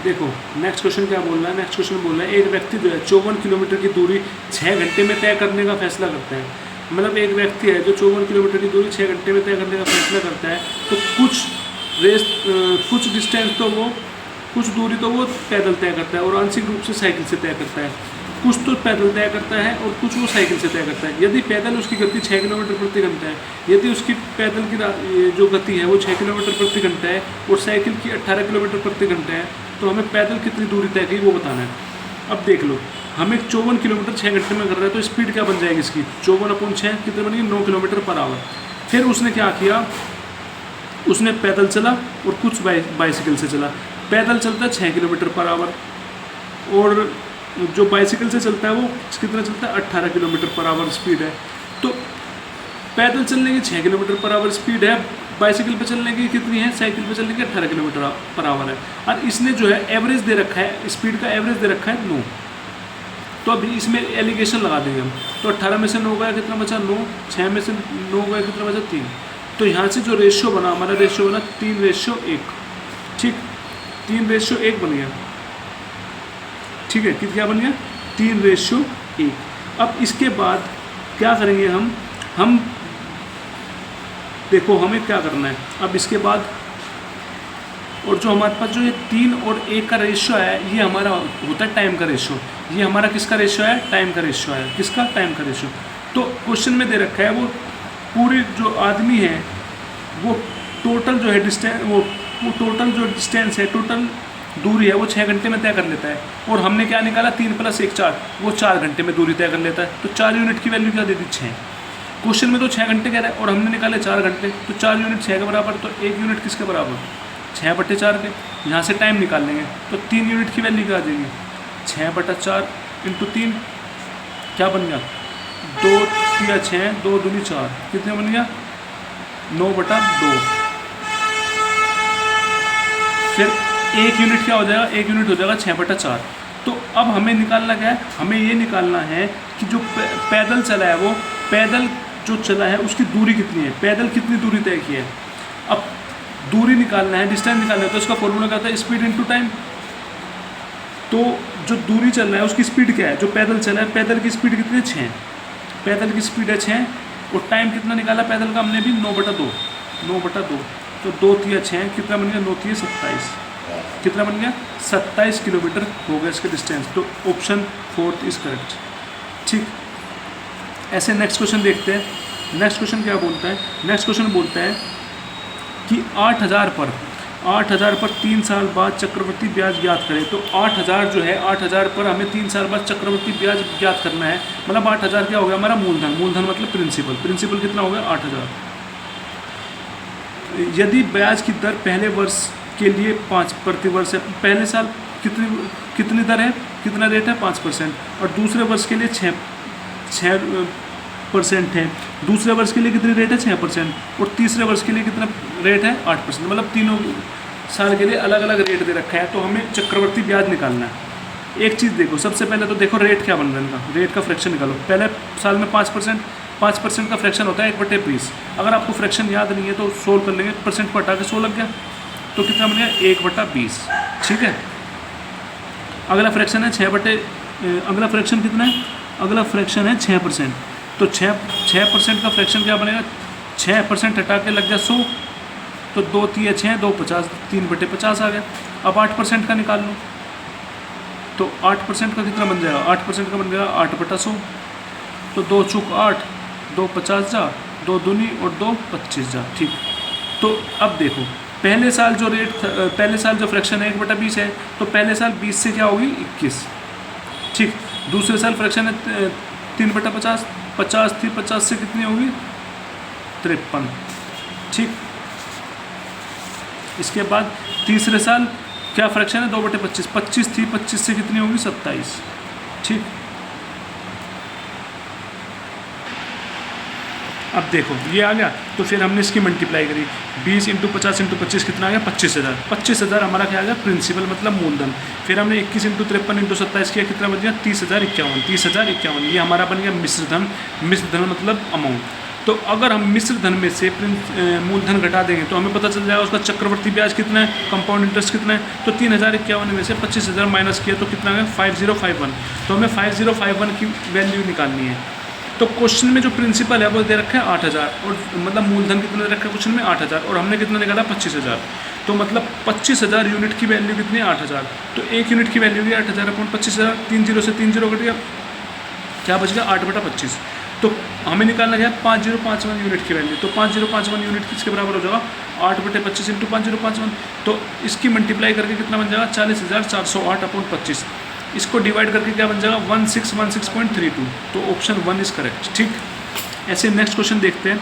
देखो next question क्या बोल रहा है, नेक्स्ट क्वेश्चन बोल रहा है एक व्यक्ति जो है 54 किलोमीटर की दूरी 6 घंटे में तय करने का फैसला करता है। मतलब एक व्यक्ति है जो 54 किलोमीटर की दूरी 6 घंटे में तय करने का फैसला करता है, तो कुछ डिस्टेंस तो वो, कुछ दूरी तो वो पैदल तय करता है और आंशिक रूप से साइकिल से तय करता है। कुछ तो पैदल तय करता है और कुछ वो साइकिल से तय करता है। यदि पैदल उसकी गति 6 किलोमीटर प्रति घंटा है, यदि उसकी पैदल की जो गति है वो 6 किलोमीटर प्रति घंटा है और साइकिल की 18 किलोमीटर प्रति घंटा है, तो हमें पैदल कितनी दूरी तय की वो बताना है। अब देख लो, हमें 54 किलोमीटर 6 घंटे में कर रहा है, तो स्पीड क्या बन जाएगी इसकी, 54/6 कितने बनेगी, 9 किलोमीटर पर आवर। फिर उसने क्या किया, उसने पैदल चला और कुछ बाइसिकल से चला। पैदल चलता है 6 किलोमीटर पर आवर और जो बाइसिकल से चलता है वो कितना चलता है, 18 किलोमीटर पर आवर स्पीड है। तो पैदल चलने की 6 किलोमीटर पर आवर स्पीड है, बाइसिकल पे चलने की कितनी है, साइकिल पे चलने की 18 किलोमीटर पर आवर है। और इसने जो है एवरेज दे रखा है, स्पीड का एवरेज दे रखा है 9। तो अभी इसमें एलिगेशन लगा देंगे हम। तो 18 में से 9 गया कितना बचा, 9, 6 में से 9 गया कितना बचा, 3। तो यहाँ से जो रेशियो बना, हमारा रेशियो बना 3:1। ठीक, 3:1 बन गया। ठीक है, क्या बन गया, 3:1। अब इसके बाद क्या करेंगे हम देखो हमें क्या करना है अब इसके बाद, और जो हमारे पास जो ये 3 और 1 का रेशियो है, ये हमारा होता है टाइम का रेशियो। ये हमारा किसका रेशियो है, टाइम का रेशियो है। किसका, टाइम का रेशियो। तो क्वेश्चन में दे रखा है वो पूरी जो आदमी है वो टोटल जो है डिस्टेंस, वो टोटल जो डिस्टेंस है, टोटल दूरी है वो 6 घंटे में तय कर लेता है। और हमने क्या निकाला, 3 + 1 4, वो 4 घंटे में दूरी तय कर लेता है। तो 4 यूनिट की वैल्यू क्या दे दी, 6। क्वेश्चन में तो 6 घंटे कह रहा है और हमने निकाले 4 घंटे, तो 4 यूनिट 6 के बराबर, तो 1 यूनिट किसके बराबर, 6/4 के। यहाँ से टाइम निकाल लेंगे तो 3 यूनिट की वैल्यू क्या आ जाएगी, 6/4 × 3 क्या बन गया, 2 × 6, 2 दूनी 4, कितने बन गया, 9/2। फिर 1 यूनिट क्या हो जाएगा, 1 यूनिट हो जाएगा 6/4। तो अब हमें निकालना क्या है, हमें ये निकालना है कि जो पैदल चला है, वो पैदल जो चला है उसकी दूरी कितनी है, पैदल कितनी दूरी तय की है। अब दूरी निकालना है, डिस्टेंस निकालना है, तो इसका फॉर्मूला क्या होता है, स्पीड × टाइम। तो जो दूरी चल रहा है उसकी स्पीड क्या है, जो पैदल चला है, पैदल की स्पीड कितनी है, 6। पैदल की स्पीड है 6 और टाइम कितना निकाला पैदल का हमने भी, 9/2। 9/2 तो 2 × 6 कितना बन गया, 9 × 27, कितना बन गया, 27 किलोमीटर हो गया इसका डिस्टेंस। तो ऑप्शन 4 इज करेक्ट। ठीक, ऐसे नेक्स्ट क्वेश्चन देखते हैं। नेक्स्ट क्वेश्चन क्या बोलता है, नेक्स्ट क्वेश्चन बोलता है कि 8,000 पर 3 साल बाद चक्रवृद्धि ब्याज ज्ञात करें। तो 8,000 जो है, 8,000 पर हमें 3 साल बाद चक्रवृद्धि ब्याज ज्ञात करना है। मतलब 8,000 क्या हो गया हमारा, मूलधन। मूलधन मतलब प्रिंसिपल कितना हो गया, 8,000। यदि ब्याज की दर पहले वर्ष के लिए 5 प्रति वर्ष है, पहले साल कितनी दर है, कितना रेट है, 5%, और दूसरे वर्ष के लिए 6% है। दूसरे वर्ष के लिए कितनी रेट है, 6%, और तीसरे वर्ष के लिए कितना रेट है, 8%। मतलब तीनों साल के लिए अलग अलग रेट दे रखा है। तो हमें चक्रवर्ती ब्याज निकालना है। एक चीज़ देखो, सबसे पहले तो देखो रेट क्या बन रहा है इनका, रेट का फ्रैक्शन निकालो। पहले साल में 5% का फ्रैक्शन होता है 1/20। अगर आपको फ्रैक्शन याद नहीं है तो सोल्व कर लेंगे, परसेंट को हटा के 100 लग गया, तो कितना बन गया, 1/20। ठीक है, अगला फ्रैक्शन है अगला फ्रैक्शन कितना है, अगला फ्रैक्शन है 6%। तो 6% का फ्रैक्शन क्या बनेगा, 6% हटा के लग गया 100, तो 2 × 6 2 50, 3/50 आ गया। अब 8% का निकाल लो, तो 8% का कितना बन जाएगा, 8% का बन जाएगा 8/100। तो 2 × 8 2 50 जा, 2 दूनी और 2 25 जा। ठीक, तो अब देखो पहले साल जो फ्रैक्शन है 1/20 है, तो पहले साल 20 से क्या होगी, 21। ठीक, दूसरे साल फ्रैक्शन है 3/50, 50 थी, 50 से कितनी होगी, 53। ठीक, इसके बाद तीसरे साल क्या फ्रैक्शन है, 2/25, 25 थी, 25 से कितनी होगी, 27। ठीक, अब देखो ये आ गया, तो फिर हमने इसकी मल्टीप्लाई करी, 20 × 50 × 25 कितना आ गया, 25,000। 25,000 हमारा क्या आ गया, प्रिंसिपल मतलब मूलधन। फिर हमने 21 × 53 × 27 किया, कितना बन गया, 30,051। 30,051 ये हमारा बन गया मिश्रधन। मिश्रधन मतलब अमाउंट। तो अगर हम मिश्र धन में से मूलधन घटा देंगे तो हमें पता चल जाएगा उसका चक्रवर्ती ब्याज कितना है, कंपाउंड इंटरेस्ट कितना है। तो 3051 में से 25,000 माइनस किया तो कितना है 5051। तो हमें 5051 की वैल्यू निकालनी है। तो क्वेश्चन में जो प्रिंसिपल है वो दे रखा है 8000 और मतलब मूलधन कितना दे रखा है क्वेश्चन में 8000 और हमने कितना निकाला 25,000। तो मतलब 25,000 यूनिट की वैल्यू कितनी है 8000। तो एक यूनिट की वैल्यू है 8000 अपॉन 25,000, 3 0 से 3 0 कट गया, क्या बच गया 8/25। तो हमें निकालना गया 5051 यूनिट की वैल्यू। तो 5051 यूनिट किसके बराबर हो जाएगा 8/25 इंटू 5051। तो इसकी मल्टीप्लाई करके कितना बन जाएगा 40,408/25। इसको डिवाइड करके क्या बन जाएगा 1616.32। तो ऑप्शन 1 इज करेक्ट। ठीक, ऐसे नेक्स्ट क्वेश्चन देखते हैं।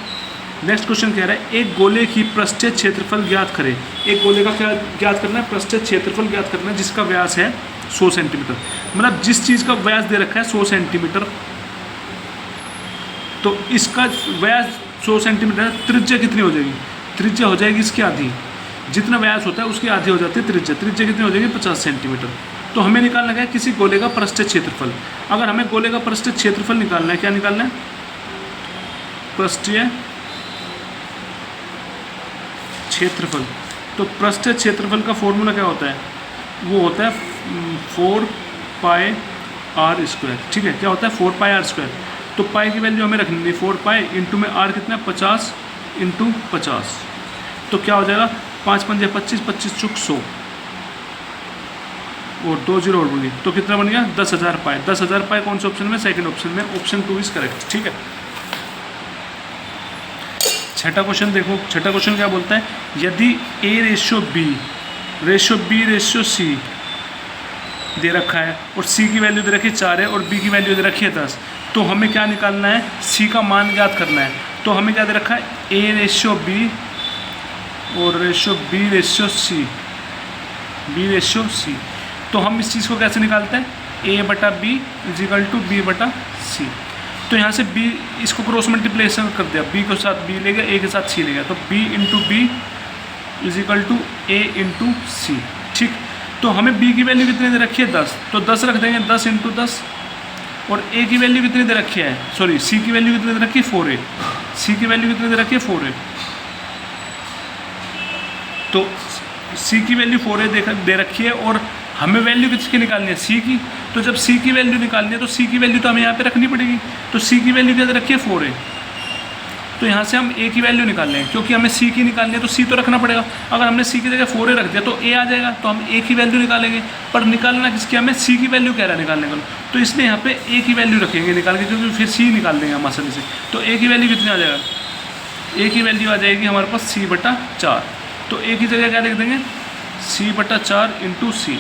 नेक्स्ट क्वेश्चन कह रहा है एक गोले की पृष्ठीय क्षेत्रफल ज्ञात करें। एक गोले का क्या ज्ञात करना है, पृष्ठीय क्षेत्रफल ज्ञात करना है जिसका व्यास है 100 सेंटीमीटर। मतलब जिस चीज़ का व्यास दे रखा है 100 सेंटीमीटर, तो इसका व्यास 100 सेंटीमीटर, त्रिज्या कितनी हो जाएगी, त्रिज्या हो जाएगी इसकी आधी। जितना व्यास होता है उसकी आधी हो जाती है त्रिज्या। त्रिज्या कितनी हो जाएगी 50 सेंटीमीटर। तो हमें निकालना है किसी गोले का पृष्ठीय क्षेत्रफल। अगर हमें गोले का पृष्ठीय क्षेत्रफल निकालना है, क्या निकालना है, पृष्ठीय क्षेत्रफल। तो पृष्ठीय क्षेत्रफल का फॉर्मूला क्या होता है, वो होता है 4πr²। ठीक है, क्या होता है 4πr²। तो पाई की वैल्यू हमें रखनी है 4π इंटू में r कितना 50 इंटू 50। तो क्या हो जाएगा 5 पंजे 25, 25 चुक 100 और 2 0 और बोलिए तो कितना बन गया 10,000 पाई। 10,000 पाई कौन से ऑप्शन में, सेकंड ऑप्शन में, ऑप्शन 2 इज करेक्ट। ठीक है, छठा क्वेश्चन देखो। छठा क्वेश्चन क्या बोलता है, यदि A/B/C दे रखा है और C की वैल्यू दे रखी है 4 है और B की वैल्यू दे रखी है 10, तो हमें क्या निकालना है, C का मान ज्ञात करना है। तो हमें क्या दे रखा है A/B और B/C। तो हम इस चीज़ को कैसे निकालते हैं, A/B = B/C। तो यहाँ से B इसको क्रॉस मल्टीप्लिकेशन कर दिया, B के साथ B ले गया, A के साथ C ले गया, तो B × B = A × C। ठीक, तो हमें B की वैल्यू कितनी दे रखी है 10, तो 10 रख देंगे, 10 × 10। और A की वैल्यू कितनी दे रखी है, सॉरी C की वैल्यू कितनी दे रखी है 4A। C की वैल्यू कितनी दे रखी है 4A। तो C की वैल्यू 4A दे रखी है और हमें वैल्यू किसकी निकालनी है, C की। तो जब C की वैल्यू निकालनी है तो C की वैल्यू तो हमें यहाँ पे रखनी पड़ेगी। तो C की वैल्यू क्या दे रखी है 4A। तो यहाँ से हम A की वैल्यू निकाल लें, क्योंकि हमें C की निकालनी है तो C तो रखना पड़ेगा। अगर हमने C की जगह 4A रख दिया तो A आ जाएगा, तो हम A की वैल्यू निकालेंगे। पर निकालना किसकी, हमें C की वैल्यू कह रहा है निकालने का, तो इसलिए यहाँ पे A की वैल्यू रखेंगे निकाल के, क्योंकि फिर C निकाल देंगे हम आसानी से। तो A की वैल्यू कितनी आ जाएगा, A की वैल्यू आ जाएगी हमारे पास C/4। तो A की जगह क्या लिख देंगे C/4 × C।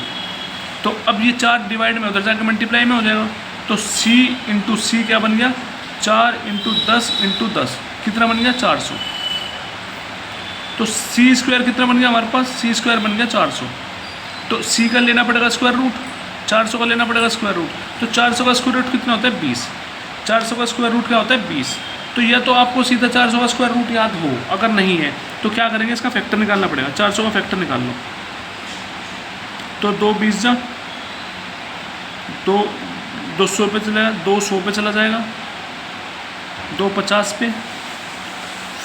तो अब ये 4 डिवाइड में उधर जाकर मल्टीप्लाई में हो जाएगा। तो C × C क्या बन गया 4 × 10 × 10 कितना बन गया 400। तो C² कितना बन गया हमारे पास, C² बन गया 400। तो C का लेना पड़ेगा स्क्वायर रूट, 400 का लेना पड़ेगा स्क्वायर रूट। तो 400 का स्क्वायर रूट कितना होता है 20। 400 का स्क्वायर रूट क्या होता है 20। तो या तो आपको सीधा 400 का स्क्वायर रूट याद हो, अगर नहीं है तो क्या करेंगे, इसका फैक्टर निकालना पड़ेगा। 400 का फैक्टर निकाल लो, तो 2 20 जा 2 200 पे चला, 200 पे चला जाएगा, 2 50 पे,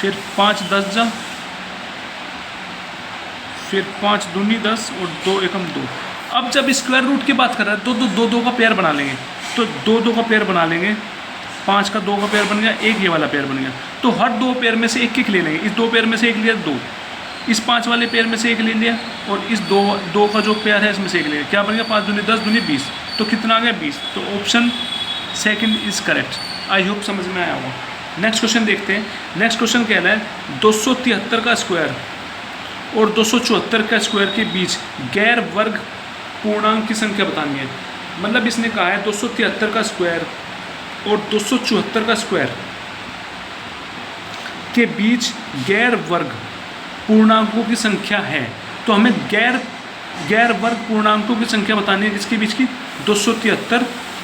फिर 5 10 जा, फिर 5 दूनी 10 और 2 एकम 2। अब जब स्क्वायर रूट की बात कर रहा है तो 2 का पेयर बना लेंगे। तो 2 का पेयर बना लेंगे, 5 का 2 का पेयर बन गया, एक ये वाला पेयर बन गया। तो हर 2 पेयर में से एक ले लेंगे। इस 2 पेयर में से एक लिया 2, इस 5 वाले पेयर में से एक ले लिया, और इस 2 का जो पेयर है इसमें से एक ले लिया। क्या बन गया 5 दूनी 10 दूनी 20। तो कितना आ गया 20। तो option second is correct. I hope समझ में आया होगा। नेक्स्ट क्वेश्चन देखते हैं। नेक्स्ट क्वेश्चन कह रहा है 273 का स्क्वायर और 274 का स्क्वायर के बीच गैर वर्ग पूर्णांक की संख्या बतानी है। मतलब इसने कहा है 273 का स्क्वायर और 274 का स्क्वायर के बीच गैर वर्ग पूर्णांकों की संख्या है। तो हमें गैर वर्ग पूर्णांकों की संख्या बतानी है किसके बीच की, 273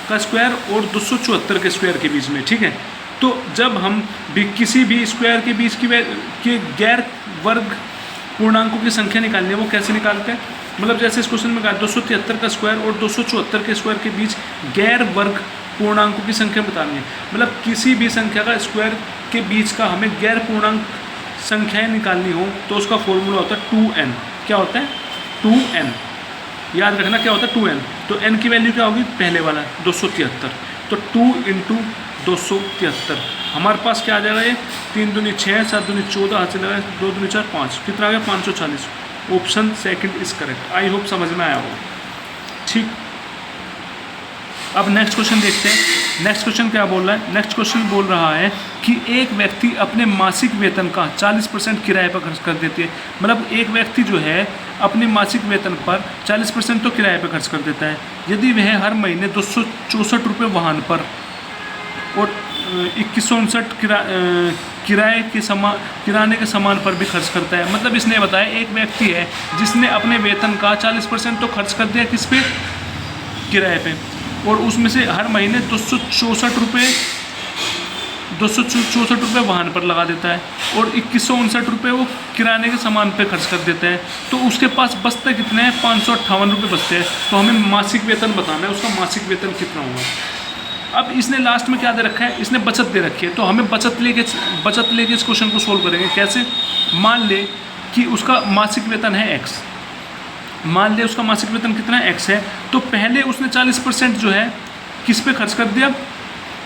का स्क्वायर और 274 के स्क्वायर के बीच में। ठीक है, तो जब हम किसी भी स्क्वायर के बीच की गैर वर्ग पूर्णांकों की संख्या निकालनी है, वो कैसे निकालते हैं। मतलब जैसे इस क्वेश्चन में कहा 273 का स्क्वायर और 274 के स्क्वायर के बीच गैर वर्ग पूर्णांकों की संख्या बतानी है, मतलब किसी भी संख्या का स्क्वायर के बीच का हमें गैर पूर्णांक संख्याएं निकालनी हो तो उसका फॉर्मूला होता है 2n। क्या होता है? 2n। याद रखना क्या होता है 2n। तो n की वैल्यू क्या होगी? पहले वाला 273, तो 2 × 273 हमारे पास क्या आ जाएगा? ये 3 दूनी 6, 7 दूनी 14, हाथ से लगा 2 दूनी 4 5, कितना आ गया? 540। Option second is correct. I hope समझ में आया हो। ठीक, अब नेक्स्ट क्वेश्चन देखते हैं। नेक्स्ट क्वेश्चन क्या बोल रहा है? नेक्स्ट क्वेश्चन बोल रहा है कि एक व्यक्ति अपने मासिक वेतन का 40% किराए पर खर्च कर देती है। मतलब एक व्यक्ति जो है अपने मासिक वेतन पर 40% तो किराए पर खर्च कर देता है। यदि वह हर महीने 264 रुपये वाहन पर और 2159 किराने के सामान पर भी खर्च करता है। मतलब इसने बताया एक व्यक्ति है जिसने अपने वेतन का 40% तो खर्च कर दिया किस पे? किराए पे, और उसमें से हर महीने 264 रुपये वाहन पर लगा देता है और 2159 रुपये वो किराने के सामान पे खर्च कर देता है। तो उसके पास बचते कितने हैं? 558 रुपये बचते हैं। तो हमें मासिक वेतन बताना है, उसका मासिक वेतन कितना होगा। अब इसने लास्ट में क्या दे रखा है? इसने बचत दे रखी है। तो हमें बचत लेके इस क्वेश्चन को सोल्व करेंगे। कैसे? मान ले कि उसका मासिक वेतन है x, मान ले उसका मासिक वेतन कितना है? x है। तो पहले उसने 40% जो है किस पे खर्च कर दिया?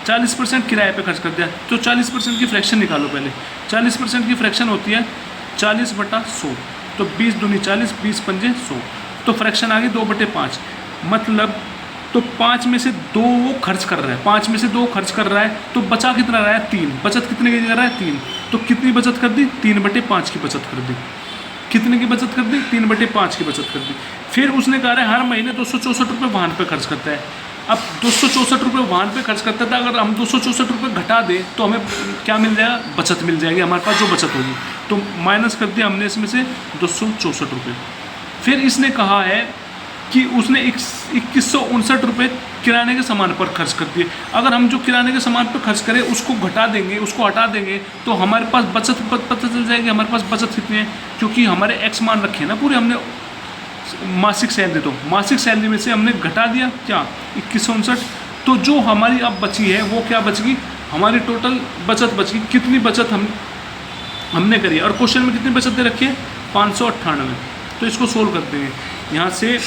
40% किराए पे खर्च कर दिया। तो 40% की फ्रैक्शन निकालो पहले। 40% की फ्रैक्शन होती है 40/100, तो 20 दूनी 40, 20 पंजे 100, तो फ्रैक्शन आ गई 2/5। मतलब तो 5 में से 2 वो खर्च कर रहा है, 5 में से 2 खर्च कर रहा है, तो बचा कितना रहा है? 3। बचत कितने की कर रहा है? 3। तो कितनी बचत कर दी? 3/5 की बचत कर दी। कितने की बचत कर दी? 3/5 की बचत कर दी। फिर उसने कहा है हर महीने 264 रुपये वाहन पे खर्च करता है। अब 264 रुपये वाहन पे खर्च करता था, अगर हम 264 रुपये घटा दें तो हमें क्या मिल जाएगा? बचत मिल जाएगी हमारे पास, जो बचत होगी। तो माइनस कर दिया हमने इसमें से 264 रुपये। फिर इसने कहा है कि उसने 2159 रुपये किराने के सामान पर खर्च कर दिए। अगर हम जो किराने के सामान पर खर्च करें उसको घटा देंगे, उसको हटा देंगे, तो हमारे पास बचत पता चल जाएगी हमारे पास बचत कितनी है, क्योंकि हमारे एक्स मान रखे हैं ना पूरे हमने मासिक सैलरी। तो मासिक सैलरी में से हमने घटा दिया क्या? 2159। तो जो हमारी अब बची है वो क्या बच गई? हमारी टोटल बचत बच गई। कितनी बचत हमने करी है, और क्वेश्चन में कितनी बचत दे रखी है? 598। तो इसको सोल्व करते हैं। यहाँ से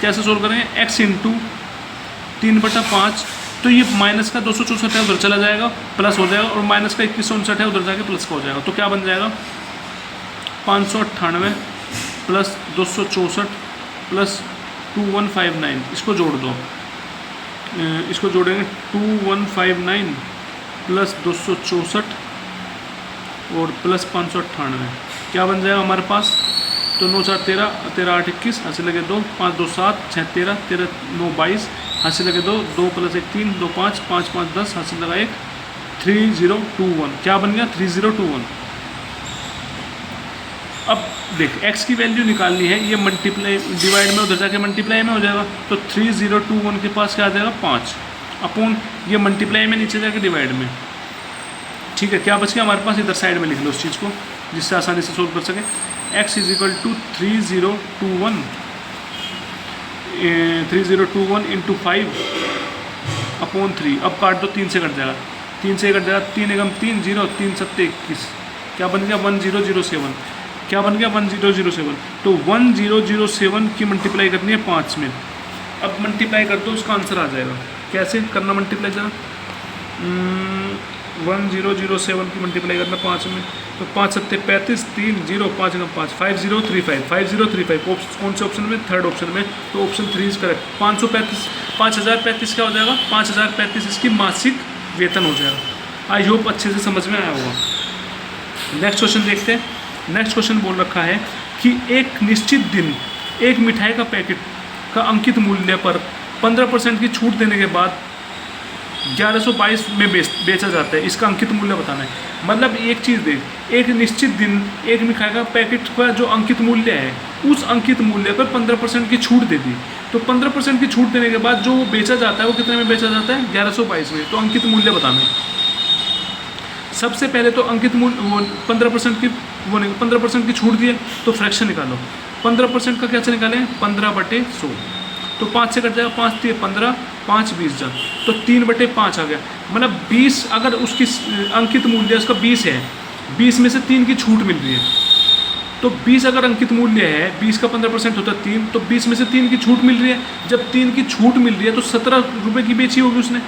कैसे सोल्व करेंगे? x × 3/5, तो ये माइनस का 264 है उधर चला जाएगा, प्लस हो जाएगा, और माइनस का 2159 है उधर जाके प्लस का हो जाएगा। तो क्या बन जाएगा? 598 प्लस 264 प्लस 2159। इसको जोड़ दो, इसको जोड़ेंगे 2159 प्लस 264 और प्लस 598। क्या बन जाएगा हमारे पास? तो 9 4 13, 13 8 21, हाथ से लगे 2, 5 2 7, 6 13, 13 9 22, हाथ से लगे 2, 2 + 1 3, 2 5, 5 5 10, हाथ से लगा 1, 3021। क्या बन गया? 3021। अब देख x की वैल्यू निकालनी है, ये मल्टीप्लाई डिवाइड में उधर जाके मल्टीप्लाई में हो जाएगा। तो 3021 के पास क्या आ जाएगा? 5 अपॉन ये मल्टीप्लाई में नीचे जाके डिवाइड में। ठीक है, क्या बच गया हमारे पास? इधर साइड में लिख लो उस चीज़ को जिससे आसानी से सोल्व कर सकें। x = 3021 × 5 upon 3। अब काट दो, 3 से कट जाएगा, 3 से कट जाएगा, 3 एकम 3 0, 3 7 21। क्या बन गया? 1007। क्या बन गया? 1007। तो 1007 की मल्टीप्लाई करनी है 5 में। अब मल्टीप्लाई कर दो, उसका आंसर आ जाएगा। कैसे करना मल्टीप्लाई जरा? 1007 की मल्टीप्लाई करना 5 में, तो 5 7 35, 3 0, 5 5, 5035, 5035। कौन से ऑप्शन में? थर्ड ऑप्शन में। तो ऑप्शन 3 इज करेक्ट। 5035 क्या हो जाएगा? 5035 इसकी मासिक वेतन हो जाएगा। आई होप अच्छे से समझ में आया होगा। नेक्स्ट क्वेश्चन देखते हैं। नेक्स्ट क्वेश्चन बोल रखा है कि एक निश्चित दिन एक मिठाई का पैकेट का अंकित मूल्य पर 15% की छूट देने के बाद 1122 में बेचा जाता है। इसका अंकित मूल्य बताना है। मतलब एक चीज़ देख, एक निश्चित दिन एक मिठाई का पैकेट का जो अंकित मूल्य है, उस अंकित मूल्य पर 15% की छूट दे दी। तो 15% की छूट देने के बाद जो बेचा जाता है वो कितने में बेचा जाता है? 1122 में। तो अंकित मूल्य बताना है। सबसे पहले तो अंकित मूल्य वो 15% की 15% की छूट दिए, तो फ्रैक्शन निकालो। 15% का कैसे निकालें? 15/100। तो 5 से कट जाएगा, 5 3 15, 5 20 जा, तो 3/5 आ गया। मतलब 20 अगर उसकी अंकित मूल्य उसका 20 है, 20 में से 3 की छूट मिल रही है, तो 20 अगर अंकित मूल्य है, 20 का 15% होता है 3, तो 20 में से 3 की छूट मिल रही है। जब 3 की छूट मिल रही है तो 17 रुपये की बेची होगी उसने।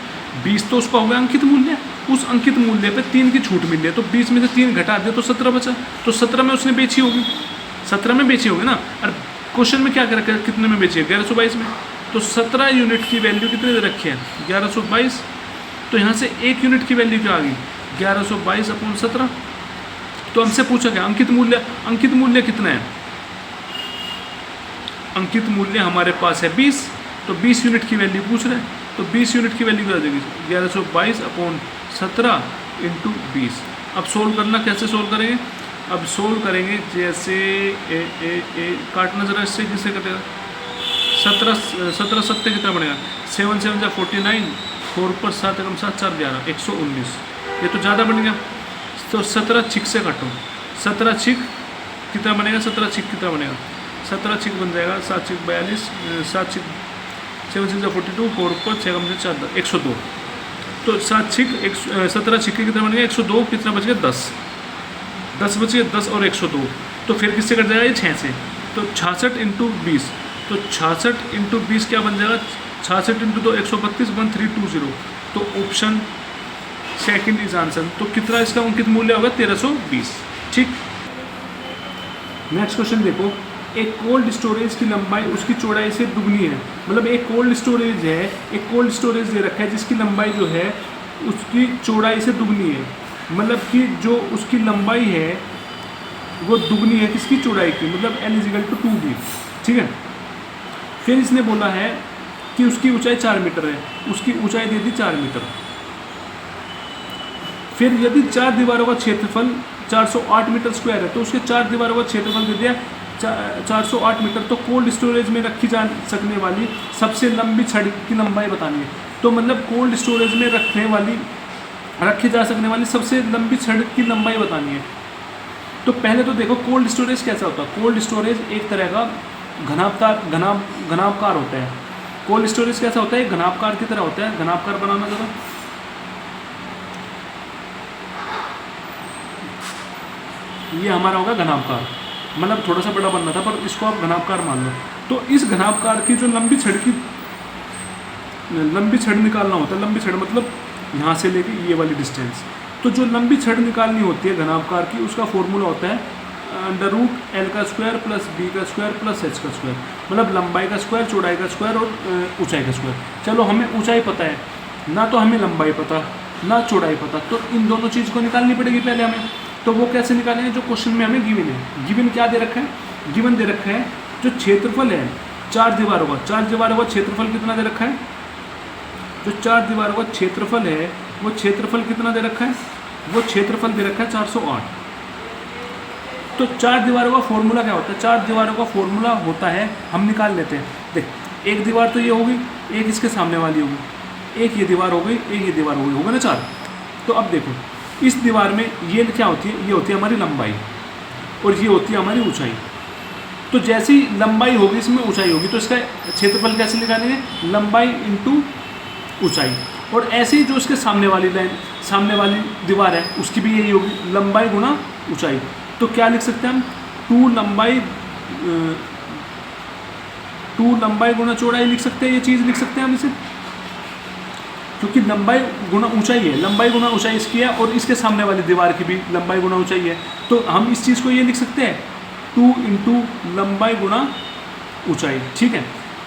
20 तो उसका हो गया अंकित मूल्य, उस अंकित मूल्य पे 3 की छूट मिल रही है, तो 20 में से 3 घटा दिया तो 17 बचा, तो 17 में उसने बेची होगी, 17 में बेची होगी ना। और क्वेश्चन में क्या कर रखा है, कितने में बेची है, 1122 में। तो 17 यूनिट की वैल्यू कितने दे रखी है, 1122। तो यहाँ से 1 यूनिट की वैल्यू क्या आ गई, 1122/17। तो हमसे पूछा क्या, अंकित मूल्य कितना है, अंकित मूल्य हमारे पास है 20, तो 20 यूनिट की वैल्यू पूछ रहे हैं, तो 20 यूनिट की वैल्यू क्या आ जाएगी, 1122/17 × 20। अब सोल्व करना, कैसे सोल्व करेंगे, अब सोल्व करेंगे जैसे काटना जरा, इससे किससे कटेगा, 17 7 कितना बनेगा, 7 7 जा 49, 4 पर 7 कम 7 4 11 119, ये तो ज़्यादा बन गया। तो 17 छिक से काटो, 17 छिक कितना बनेगा, 17 छिक कितना बनेगा, 17 छिक बन जाएगा 7 छिक 42, 7 छिक 7 6 42, 4 पर 6 कम से 4 102। तो 7 छिक 17 छिक कितना बन गया 102, कितना बच गया 10 बच गया, 10 और 102। तो फिर किससे कट जाएगा, ये 6 से, तो 66 × 20, तो 66 × 20 क्या बन जाएगा, 66 × 2 132 1320। तो ऑप्शन सेकंड इज आंसर। तो कितना इसका अंकित मूल्य होगा, 1320। ठीक, नेक्स्ट क्वेश्चन देखो, एक कोल्ड स्टोरेज की लंबाई उसकी चौड़ाई से दुगनी है। मतलब एक कोल्ड स्टोरेज है, एक कोल्ड स्टोरेज दे रखा है जिसकी लंबाई जो है उसकी चौड़ाई से दुगनी है। मतलब कि जो उसकी लंबाई है वो दुगनी है किसकी, चौड़ाई की, मतलब L = 2b। ठीक है, फिर इसने बोला है कि उसकी ऊंचाई 4 मीटर है, उसकी ऊंचाई दे दी 4 मीटर। फिर यदि 4 दीवारों का क्षेत्रफल 408 मीटर स्क्वायर है, तो उसके 4 दीवारों का क्षेत्रफल दे दिया 408 मीटर। तो कोल्ड स्टोरेज में रखी जा सकने वाली सबसे लंबी छड़ की लंबाई बतानी है। तो मतलब कोल्ड स्टोरेज में रखी जा सकने वाली सबसे लंबी छड़ की लंबाई बतानी है। तो पहले तो देखो कोल्ड स्टोरेज कैसा होता है। कोल्ड स्टोरेज एक तरह का घनाभकार होता है। कोल्ड स्टोरेज कैसा होता है, घनाभकार की तरह होता है। घनाभकार बनाना जरा, ये हमारा होगा घनाभकार, मतलब थोड़ा सा बड़ा बनना था पर इसको आप घनाभकार मान लो। तो इस घनाभकार की जो लंबी छड़ निकालना होता है, लंबी छड़ मतलब यहाँ से लेके ये वाली डिस्टेंस। तो जो लंबी छड़ निकालनी होती है घनाभकार की, उसका फॉर्मूला होता है √L² + B² + H²। मतलब लंबाई का स्क्वायर, चौड़ाई का स्क्वायर और ऊंचाई का स्क्वायर। चलो हमें ऊंचाई पता है ना, तो हमें लंबाई पता ना चौड़ाई पता, तो इन दोनों चीज़ को निकालनी पड़ेगी पहले हमें। तो वो कैसे निकालेंगे, जो क्वेश्चन में हमें गिवन है। गिवन क्या दे रखा है, गिवन दे रखा है जो क्षेत्रफल है 4 दीवारों का क्षेत्रफल कितना दे रखा है। जो 4 दीवारों का क्षेत्रफल है वो क्षेत्रफल कितना दे रखा है, वो क्षेत्रफल दे रखा है 408। तो 4 दीवारों का फॉर्मूला क्या होता है, 4 दीवारों का फॉर्मूला होता है, हम निकाल लेते हैं। देख, एक दीवार तो ये होगी, एक इसके सामने वाली होगी, एक ये दीवार हो गई, एक ये दीवार हो गई, होगा ना 4। तो अब देखो इस दीवार में ये क्या होती है, ये होती है हमारी लंबाई और ये होती है हमारी ऊंचाई। तो जैसी लंबाई होगी इसमें ऊंचाई होगी, तो इसका क्षेत्रफल कैसे निकालेंगे, लंबाई × ऊंचाई। और ऐसे ही जो इसके सामने वाली दीवार है उसकी भी यही होगी, लंबाई × ऊंचाई। तो क्या लिख सकते हैं हम, 2 लंबाई × चौड़ाई लिख सकते हैं, ये चीज़ लिख सकते हैं हम इसे, क्योंकि लंबाई × ऊंचाई है, लंबाई × ऊंचाई इसकी है और इसके सामने वाली दीवार की भी लंबाई × ऊंचाई है। तो हम इस चीज़ को ये लिख सकते हैं 2 × लंबाई × ऊंचाई। ठीक है,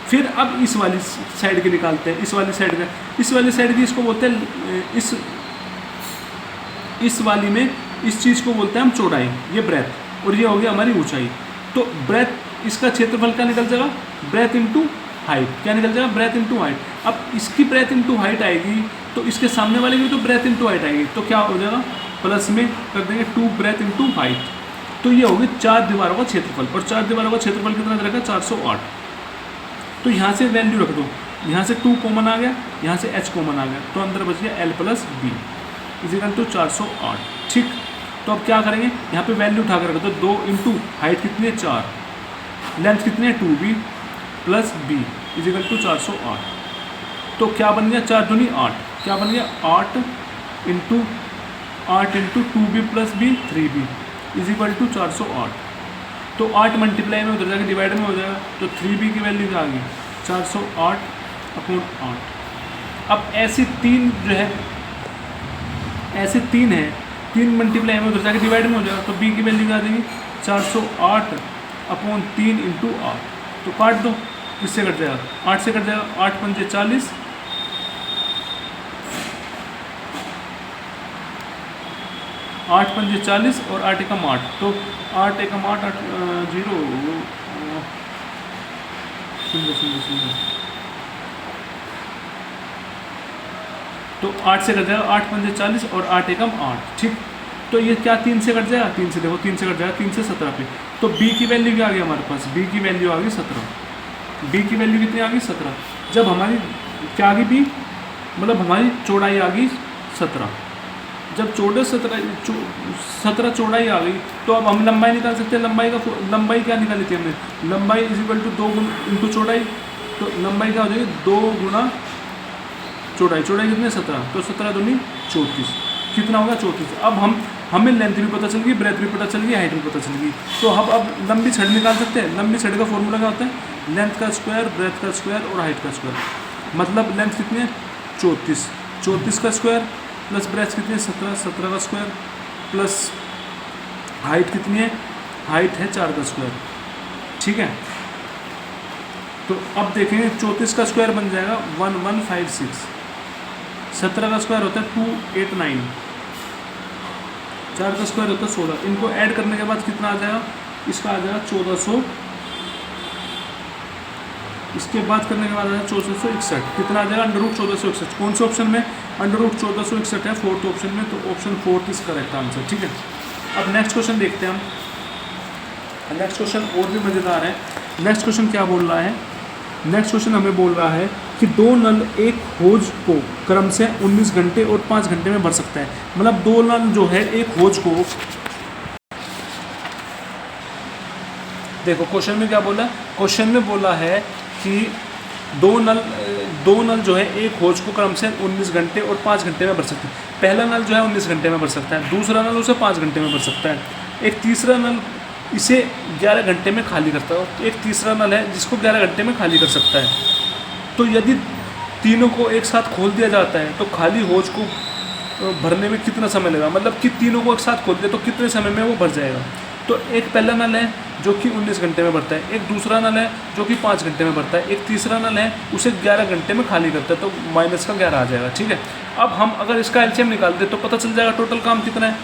फिर अब इस वाली साइड के निकालते हैं, इस वाली साइड की इसको बोलते हैं इस वाली में इस चीज़ को बोलते हैं हम चौड़ाई, ये ब्रेथ, और ये हो गया हमारी ऊंचाई। तो ब्रेथ, इसका क्षेत्रफल क्या निकल जाएगा, ब्रेथ × हाइट। क्या निकल जाएगा, ब्रेथ × हाइट। अब इसकी ब्रेथ × हाइट आएगी तो इसके सामने वाले की तो ब्रेथ × हाइट आएगी, तो क्या हो जाएगा, प्लस में कर देंगे 2 ब्रेथ × हाइट। तो ये होगी 4 दीवारों का क्षेत्रफल, और 4 दीवारों का क्षेत्रफल कितना दे रखा है, 408। तो यहाँ से वैल्यू रख दो, यहाँ से 2 कॉमन आ गया, यहाँ से H कॉमन आ गया, तो अंदर बच गया L + B = 408। ठीक, तो अब क्या करेंगे, यहाँ पे वैल्यू उठा कर रख दो, 2 × हाइट कितनी है 4, लेंथ कितनी है 2b + b = 408। तो क्या बन गया 4 दूनी 8, क्या बन गया 8 into 2b plus B 3b is equal to 408। तो 8 मल्टीप्लाई में उधर जाकर डिवाइड में हो जाएगा, तो 3b की वैल्यू क्या आ गई 408/8। अब ऐसे 3 जो है, ऐसे 3 है, 3 मल्टीप्लाई में उधर जाकर डिवाइड में हो जाएगा, तो b की वैल्यू क्या आ जाएगी 408/3 इंटू 8। तो काट दो, किससे कट जाएगा 8 से कट जाएगा, 8 पंजे 40, 8 पंजे 40 और 8 एकम 8, तो 8 एकम 8 0 सुंदर। तो 8 से कट जाएगा, 8 पंजे 40 और 8 एकम 8, ठीक। तो ये क्या 3 से कट जाएगा, 3 से देखो 3 से कट जाएगा, 3 से 17 पे। तो b की वैल्यू क्या आ गई हमारे पास, b की वैल्यू आ गई 17। b की वैल्यू कितनी आ गई 17। जब हमारी क्या आ गई b, मतलब हमारी चौड़ाई आ गई 17। जब 17 चौड़ाई आ गई, तो अब हम लंबाई निकाल सकते हैं। लंबाई क्या निकाली थी हमने, लंबाई इज इक्वल टू 2 इंटू चौड़ाई। तो लंबाई क्या हो जाएगी 2 गुना चौड़ाई। चौड़ाई कितनी 17, तो 17 दूनी 34, कितना होगा 34। अब हमें लेंथ भी पता चल गई, ब्रेथ भी पता चल गई, हाइट भी पता चल गई। तो अब लंबी छड़ निकाल सकते हैं। लंबी छड़ का फॉर्मूला क्या होता है, लेंथ का स्क्वायर, ब्रेथ का स्क्वायर और हाइट का स्क्वायर। मतलब लेंथ कितनी है 34 का स्क्वायर प्लस ब्रेथ कितनी है 17 का स्क्वायर प्लस हाइट कितनी है, हाइट है 4 का स्क्वायर, ठीक है। तो अब देखेंगे 34 का स्क्वायर बन जाएगा 1156, 17 का स्क्वायर होता है 289, 4 का स्क्वायर होता है 16। इनको ऐड करने के बाद कितना आ जाएगा, इसका आ जाएगा 1400, इसके बाद करने के बाद आ जाएगा 1461। कितना आ जाएगा √1461। कौन से ऑप्शन में, √1461 है, 4th ऑप्शन में। तो ऑप्शन 4 इज करेक्ट आंसर, ठीक है। अब नेक्स्ट क्वेश्चन देखते हैं हम। नेक्स्ट क्वेश्चन और भी मज़ेदार है। नेक्स्ट क्वेश्चन क्या बोल रहा है, नेक्स्ट क्वेश्चन हमें बोल रहा है कि 2 नल एक होज को क्रम से 19 घंटे और 5 घंटे में भर सकता है। मतलब 2 नल जो है एक होज को, देखो क्वेश्चन में क्या बोला, क्वेश्चन में बोला है कि 2 नल जो है एक होज को क्रम से 19 घंटे और 5 घंटे में भर सकते हैं। पहला नल जो है 19 घंटे में भर सकता है, दूसरा नल उसे 5 घंटे में भर सकता है, एक तीसरा नल इसे 11 घंटे में खाली करता है, एक तीसरा नल है जिसको 11 घंटे में खाली कर सकता है। तो यदि तीनों को एक साथ खोल दिया जाता है तो खाली होज को भरने में कितना समय लगेगा, मतलब कि तीनों को एक साथ खोल दिया तो कितने समय में वो भर जाएगा। तो एक पहला नल है जो कि 19 घंटे में भरता है, एक दूसरा नल है जो कि 5 घंटे में भरता है, एक तीसरा नल है उसे 11 घंटे में खाली करता है, तो माइनस का 11 आ जाएगा, ठीक है। अब हम अगर इसका एलसीएम निकाल दे तो पता चल जाएगा टोटल काम कितना है।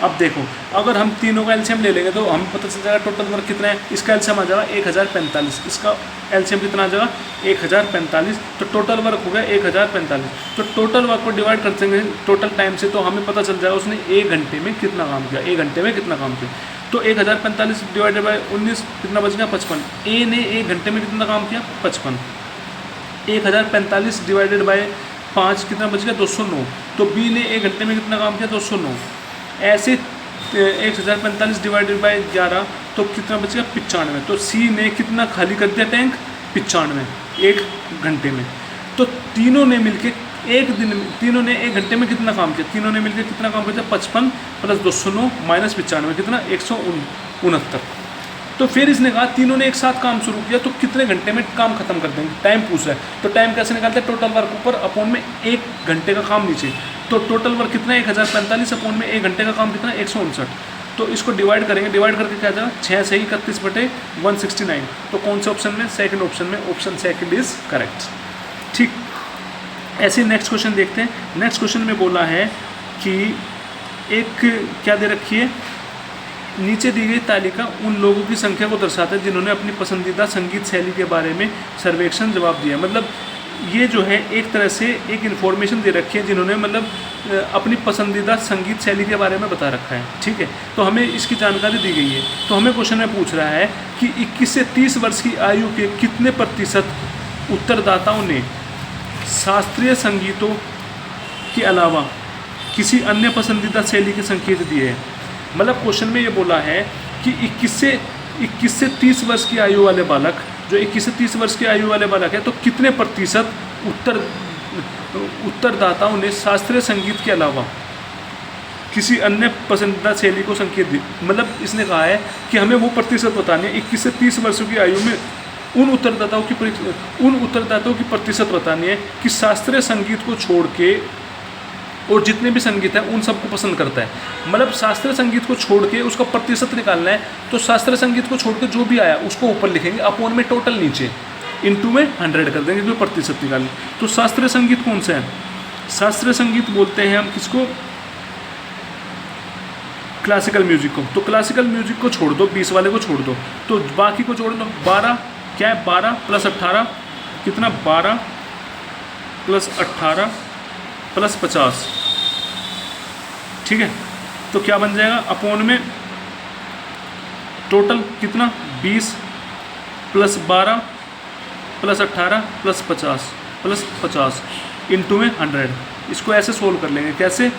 अब देखो अगर हम तीनों का एलसीएम ले लेंगे तो हमें पता चल जाएगा टोटल वर्क कितना है। इसका एलसीएम आ जाएगा 1045, इसका एलसीएम कितना आ जाएगा 1045, तो टोटल वर्क हो गया 1045। तो टोटल वर्क को डिवाइड कर देंगे टोटल टाइम से, तो हमें पता चल जाएगा उसने 1 घंटे में कितना काम किया, 1 घंटे में कितना काम किया। तो 1045 डिवाइडेड बाई 19 कितना बच गया 55। ए ने 1 घंटे में कितना काम किया 55। 1045 डिवाइडेड बाई 5 कितना बच गया 209। तो बी ने 1 घंटे में कितना काम किया 209। ऐसे 1045 डिवाइडेड बाई 11 तो कितना बच गया 95। तो सी ने कितना खाली कर दिया टैंक 95 1 घंटे में। तो तीनों ने मिलके तीनों ने 1 घंटे में कितना काम किया, तीनों ने मिलकर कितना काम किया 55 प्लस 209 माइनस 95 कितना 169। तो फिर इसने कहा तीनों ने एक साथ काम शुरू किया तो कितने घंटे में काम खत्म कर देंगे, टाइम पूछ रहा है। तो टाइम कैसे निकालते हैं, टोटल वर्क ऊपर अपॉन में 1 घंटे का काम नीचे। तो टोटल वर्क कितना है 1045 अपॉन में 1 घंटे का काम कितना 159। तो इसको डिवाइड करेंगे, डिवाइड करके क्या जाएगा 6 से 31/169। तो कौन से ऑप्शन में, सेकंड ऑप्शन में, ऑप्शन सेकंड इज करेक्ट, ठीक। ऐसे नेक्स्ट क्वेश्चन देखते हैं। नेक्स्ट क्वेश्चन में बोला है कि एक क्या दे रखी है, नीचे दी गई तालिका उन लोगों की संख्या को दर्शाता है जिन्होंने अपनी पसंदीदा संगीत शैली के बारे में सर्वेक्षण जवाब दिया। मतलब ये जो है एक तरह से एक इन्फॉर्मेशन दे रखी है जिन्होंने मतलब अपनी पसंदीदा संगीत शैली के बारे में बता रखा है, ठीक है। तो हमें इसकी जानकारी दी गई है। तो हमें क्वेश्चन में पूछ रहा है कि 21 से 30 वर्ष की आयु के कितने प्रतिशत उत्तरदाताओं ने शास्त्रीय संगीतों के अलावा किसी अन्य पसंदीदा शैली के संकेत दिए हैं। मतलब क्वेश्चन में ये बोला है कि 21 से 30 वर्ष की आयु वाले बालक जो 21 से 30 वर्ष की आयु वाले बालक है, तो कितने प्रतिशत उत्तरदाताओं ने शास्त्रीय संगीत के अलावा किसी अन्य पसंदीदा शैली को संकेत दी। मतलब इसने कहा है कि हमें वो प्रतिशत बतानी है 21 से 30 वर्षों की आयु में उन उत्तरदाताओं की प्रतिशत बतानी है कि शास्त्रीय संगीत को छोड़ के और जितने भी संगीत है उन सबको पसंद करता है। मतलब शास्त्रीय संगीत को छोड़ के उसका प्रतिशत निकालना है, तो शास्त्रीय संगीत को छोड़ के जो भी आया उसको ऊपर लिखेंगे, अपॉन में टोटल नीचे, इनटू में 100 कर देंगे, क्योंकि प्रतिशत निकालना। तो शास्त्रीय संगीत कौन सा है? शास्त्रीय संगीत बोलते हैं हम किसको? क्लासिकल म्यूजिक को। तो क्लासिकल म्यूजिक को छोड़ दो, 20 वाले को छोड़ दो, तो बाकी को जोड़ दो। 12 क्या है? 12 प्लस 18 कितना? 12 प्लस 18 प्लस 50, ठीक है। तो क्या बन जाएगा? अपॉन में टोटल कितना? 20 प्लस 12 प्लस 18 प्लस 50 इंटू में 100। इसको ऐसे सोल्व कर लेंगे, कैसे?